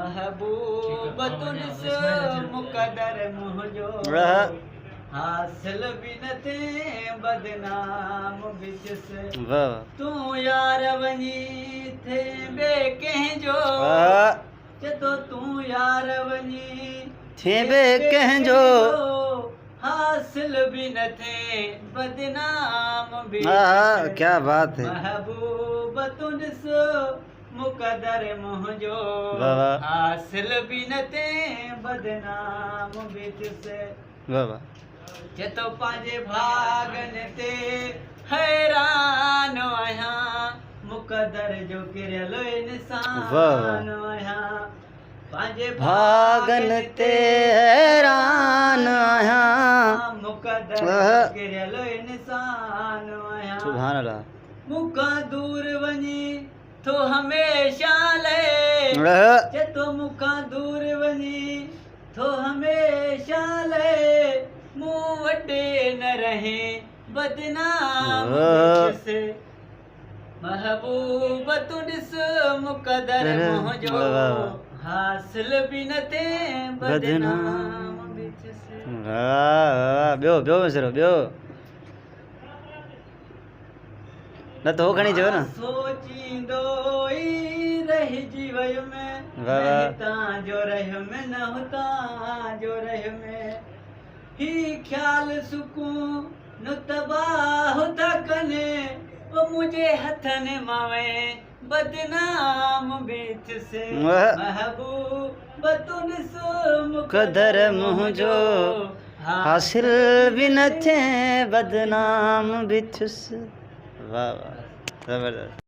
महबूब तुनिस मुकदर मुझो हासिल भी न थे बदनाम बिचस तू यार वनी थे बे कहजो चतो तू यार वनी थे बे कहजो हासिल भी न थे बदनाम बिचस क्या बात है। महबूब तुनिस मुकदर मुझो वाह वाह हासिल भी न थे बदनाम बिचस वाह वाह चतो पांजे भागन ते हैरान आहियां मुकदर जो किरलो इंसान आहियां पांजे भागन ते हैरान आहियां मुकदर जो किरलो इंसान आहियां सुभान अल्लाह मुका दूर वनी तो हमेशा ले चतो मुका दूर वनी तो हमेशा ले मुँह वटे न रहे बदनाम से महबूब तुनिस मुकदर मुझो हासिल भी न थे बदनाम बिचसे ॿियो ॿियो मिसरो ॿियो न तो हो खणी जो न सोचींदो ई रहिजी वयो मैं हितां जो रहियो मैं न हुतां जो रहियो मैं ही ख्याल सुकून न तबाह था कने वो मुझे हथन मावे बदनाम बीच से महबूब तुनिस मुकदर मुझो हासिल भी न थे बदनाम बिचुस वाह वाह जबरदस्त।